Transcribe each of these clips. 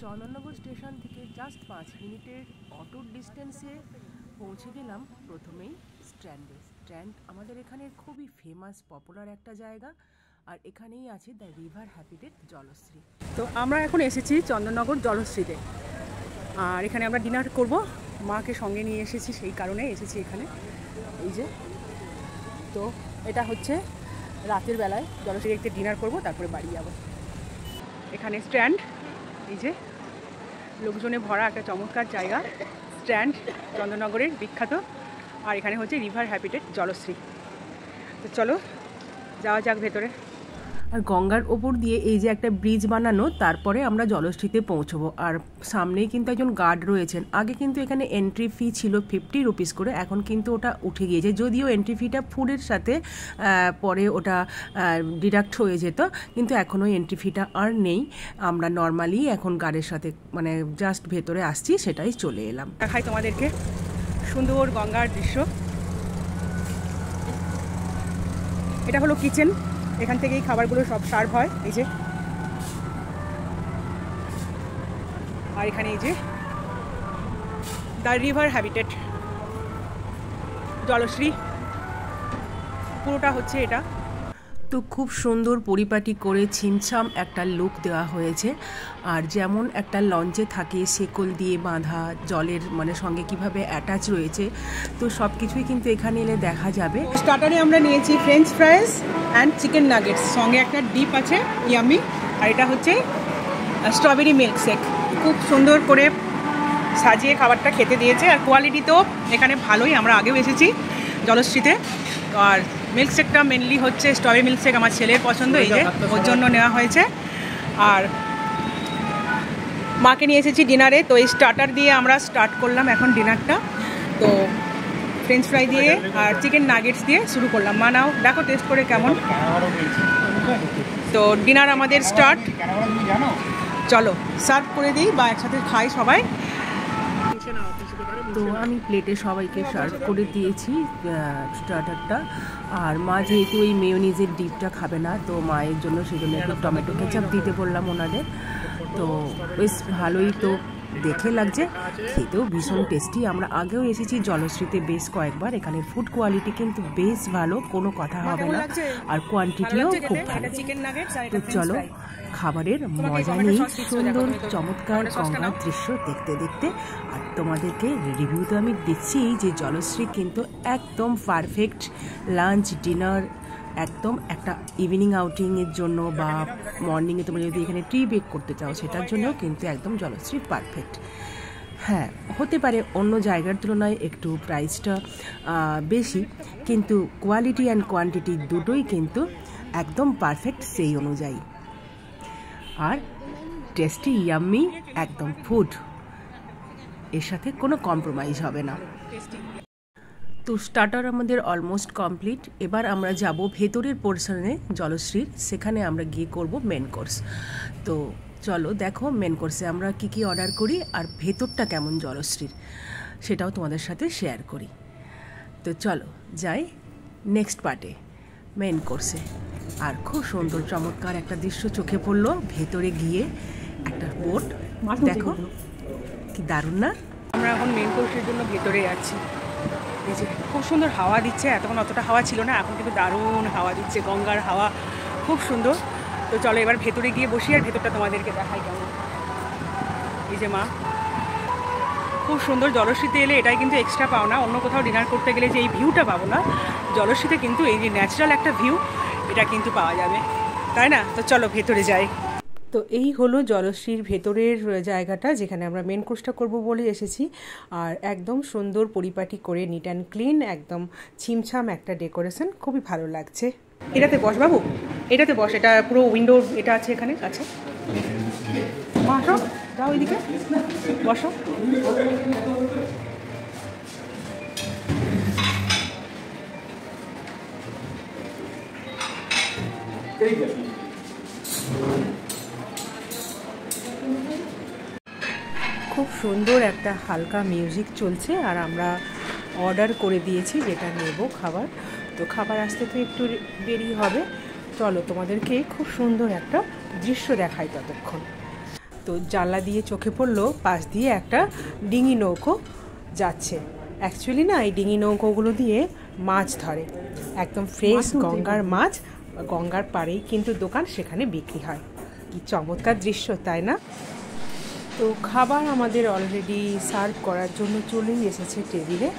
Chandannagar station থেকে just 5 মিনিটের অটোর ডিস্টেন্সে পৌঁছে গেলাম প্রথমেই স্ট্যান্ডে। স্ট্যান্ড আমাদের এখানে খুবই ফেমাস পপুলার একটা জায়গা, আর এখানেই আছে দ্য রিভার হ্যাবিটেট জলশ্রী। তো আমরা এখন এসেছি চন্দননগর জলশ্রীতে, আর এখানে আমরা ডিনার করব। মাকে সঙ্গে নিয়ে এসেছি, সেই কারণে এসেছি এখানে। এই যে, তো এটা হচ্ছে রাতের বেলায় জলশ্রী দেখতে ডিনার করব, তারপরে বাড়ি যাব। এখানে স্ট্যান্ড, এই যে লোকজনে ভরা একটা চমৎকার জায়গা স্ট্যান্ড, চন্দননগরের বিখ্যাত। আর এখানে হচ্ছে রিভার হ্যাবিটেট জলশ্রী। তো চলো যাওয়া যাক ভেতরে। আর গঙ্গার ওপর দিয়ে এই যে একটা ব্রিজ বানানো, তারপরে আমরা জলশ্রীতে পৌঁছবো। আর সামনেই কিন্তু একজন গার্ড রয়েছেন। আগে কিন্তু এখানে এন্ট্রি ফি ছিল 50 রুপিস করে, এখন কিন্তু ওটা উঠে গিয়েছে। যদিও এন্ট্রি ফিটা ফুডের সাথে পরে ওটা ডিডাক্ট হয়ে যেত, কিন্তু এখনও এন্ট্রি ফিটা আর নেই। আমরা নর্মালি এখন গার্ডের সাথে মানে জাস্ট ভেতরে আসছি, সেটাই চলে এলাম। দেখাই তোমাদেরকে সুন্দর গঙ্গার দৃশ্য। এটা হলো কিচেন, এখান থেকেই খাবারগুলো সব সার্ভ হয়। এই যে, আর এখানে এই যে দ্য রিভার হ্যাবিটেট জলশ্রী, পুরোটা হচ্ছে এটা। তো খুব সুন্দর পরিপাটি করে ছিমছাম একটা লুক দেওয়া হয়েছে। আর যেমন একটা লঞ্চে থাকে শেকল দিয়ে বাঁধা, জলের মানে সঙ্গে কিভাবে অ্যাটাচ রয়েছে, তো সব কিছুই কিন্তু এখানে এলে দেখা যাবে। স্টার্টারে আমরা নিয়েছি French fries and chicken nuggets, সঙ্গে একটা ডিপ আছে ইয়ামি, আর এটা হচ্ছে স্ট্রবেরি মিল্কশেক। খুব সুন্দর করে সাজিয়ে খাবারটা খেতে দিয়েছে, আর কোয়ালিটি তো এখানে ভালোই। আমরা আগেও এসেছি জলশ্রীতে। আর মিল্কশেকটা মেনলি হচ্ছে স্ট্রবেরি মিল্কশেক, আমার ছেলের পছন্দ, এই যে ওর জন্য নেওয়া হয়েছে। আর মাকে নিয়ে এসেছি ডিনারে। তো এই স্টার্টার দিয়ে আমরা স্টার্ট করলাম এখন ডিনারটা। তো ফ্রেঞ্চ ফ্রাই দিয়ে আর চিকেন নাগেটস দিয়ে শুরু করলাম। মা নাও, দেখো টেস্ট করে কেমন। তো ডিনার আমাদের স্টার্ট। চলো সার্ভ করে দিই বা একসাথে খাই সবাই। তো আমি প্লেটে সবাইকে সার্ভ করে দিয়েছি স্টার্টারটা। আর মা যেহেতু ওই মেয়োনিজের ডিপটা খাবে না, তো মায়ের জন্য সেই জন্য একটু টমেটো কেচাপ দিতে বললাম ওনাদের। তো বেশ ভালোই তো দেখে লাগছে, খেতেও ভীষণ টেস্টি। আমরা আগেও এসেছি জলশ্রীতে বেশ কয়েকবার। এখানে ফুড কোয়ালিটি কিন্তু বেশ ভালো, কোনো কথা হবে না, আর কোয়ান্টিটিও খুব ভালো। তো চলো খাবারের মজা নেই, সুন্দর চমৎকার গঙ্গার দৃশ্য দেখতে দেখতে। আর তোমাদেরকে রিভিউতে আমি দিচ্ছি যে জলশ্রী কিন্তু একদম পারফেক্ট লাঞ্চ ডিনার, একদম একটা ইভিনিং আউটিংয়ের জন্য বা মর্নিংয়ে তোমরা যদি এখানে টি ব্রেক করতে চাও সেটার জন্য কিন্তু একদম জলশ্রী পারফেক্ট। হ্যাঁ, হতে পারে অন্য জায়গার তুলনায় একটু প্রাইসটা বেশি, কিন্তু কোয়ালিটি অ্যান্ড কোয়ান্টিটি দুটোই কিন্তু একদম পারফেক্ট সেই অনুযায়ী। আর টেস্টি ইয়াম্মি একদম ফুড, এর সাথে কোনো কম্প্রোমাইজ হবে না। তো স্টার্টার আমাদের অলমোস্ট কমপ্লিট। এবার আমরা যাব ভেতরের পোর্শনে জলশ্রীর, সেখানে আমরা গিয়ে করব মেন কোর্স। তো চলো দেখো মেন কোর্সে আমরা কি কি অর্ডার করি আর ভেতরটা কেমন জলশ্রীর, সেটাও তোমাদের সাথে শেয়ার করি। তো চলো যাই নেক্সট পার্টে, মেন কোর্সে। আর খুব সুন্দর চমৎকার একটা দৃশ্য চোখে পড়লো ভেতরে গিয়ে, একটা বোট দেখো কি দারুণ না। আমরা এখন মেন কোর্সের জন্য ভেতরে যাচ্ছি। এই যে খুব সুন্দর হাওয়া দিচ্ছে, এতক্ষণ অতটা হাওয়া ছিল না, এখন কিন্তু দারুণ হাওয়া দিচ্ছে, গঙ্গার হাওয়া খুব সুন্দর। তো চলো এবার ভেতরে গিয়ে বসি আর ভেতরটা তোমাদেরকে দেখাই কেমন। এই যে মা, খুব সুন্দর। জলশ্রীতে এলে এটাই কিন্তু এক্সট্রা পাও না, অন্য কোথাও ডিনার করতে গেলে যে এই ভিউটা পাবো না, জলশ্রীতে কিন্তু এই যে ন্যাচারাল একটা ভিউ, এটা কিন্তু পাওয়া যাবে, তাই না? তো চলো ভেতরে যাই। তো এই হলো জলশ্রীর ভেতরের জায়গাটা, যেখানে আমরা মেন কোর্সটা করব বলে এসেছি। আর একদম সুন্দর পরিপাটি করে নিট অ্যান্ড ক্লিন, একদম ছিমছাম একটা ডেকোরেশন, খুবই ভালো লাগছে। এটাতে বস বাবু, এটাতে বস, এটা পুরো উইন্ডো এটা আছে এখানে। আচ্ছা বসো, যাও ওইদিকে বসো। খুব সুন্দর একটা হালকা মিউজিক চলছে, আর আমরা অর্ডার করে দিয়েছি যেটা নেব খাবার। তো খাবার আসতে তো একটু দেরি হবে, চলো তোমাদেরকে খুব সুন্দর একটা দৃশ্য দেখাই ততক্ষণ। তো জানলা দিয়ে চোখে পড়লো পাশ দিয়ে একটা ডিঙি নৌকো যাচ্ছে। অ্যাকচুয়ালি না এই ডিঙি নৌকোগুলো দিয়ে মাছ ধরে, একদম ফ্রেশ গঙ্গার মাছ, গঙ্গার পাড়েই কিন্তু দোকান, সেখানে বিক্রি হয়। কি চমৎকার দৃশ্য, তাই না? তো খাবার আমাদের অলরেডি সার্ভ করার জন্য চলেই এসেছে টেবিলে।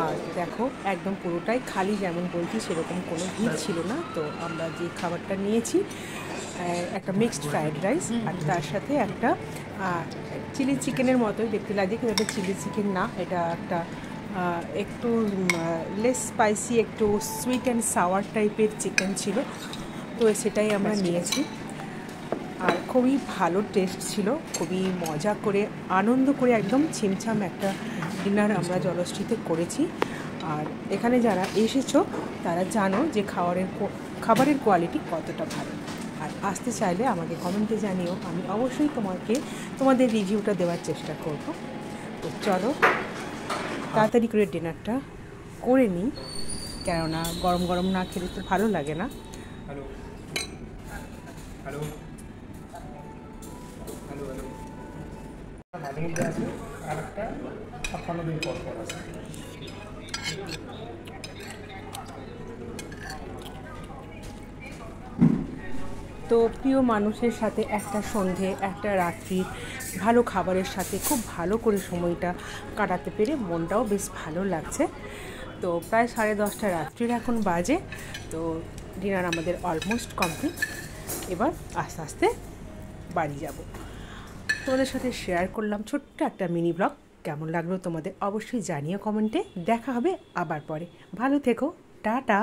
আর দেখো একদম পুরোটাই খালি, যেমন বলছি সেরকম কোনো ভিড় ছিল না। তো আমরা যে খাবারটা নিয়েছি একটা মিক্সড ফ্রায়েড রাইস, আর তার সাথে একটা চিলি চিকেনের মতোই দেখতে লাগে, কিন্তু এটা চিলি চিকেন না, এটা একটা একটু লেস স্পাইসি, একটু সুইট অ্যান্ড সাওয়ার টাইপের চিকেন ছিল। তো সেটাই আমরা নিয়েছি, আর খুবই ভালো টেস্ট ছিল, খুবই মজা করে আনন্দ করে একদম ছিমছাম একটা ডিনার আমরা জলশ্রীতে করেছি। আর এখানে যারা এসেছো তারা জানো যে খাবারের কোয়ালিটি কতটা ভালো। আর আসতে চাইলে আমাকে কমেন্টে জানিও, আমি অবশ্যই তোমাদের রিভিউটা দেওয়ার চেষ্টা করব। তো চলো তাড়াতাড়ি করে ডিনারটা করে নিই, কেননা গরম গরম না খেলে তো ভালো লাগে না। হ্যালো হ্যালো হ্যালো হ্যালো মাঝে মধ্যে আছে, আর একটা 56 দিন পর পর আছে। তো প্রিয় মানুষের সাথে একটা সন্ধে, একটা রাত্রি ভালো খাবারের সাথে খুব ভালো করে সময়টা কাটাতে পেরে মনটাও বেশ ভালো লাগছে। তো প্রায় 10:30 রাত্রির এখন বাজে। তো ডিনার আমাদের অলমোস্ট কমপ্লিট। এবার আস্তে আস্তে বাড়ি যাব। তোমাদের সাথে শেয়ার করলাম ছোট্ট একটা মিনি ব্লগ। কেমন লাগলো তোমাদের অবশ্যই জানিও কমেন্টে। দেখা হবে আবার পরে। ভালো থেকো, টাটা।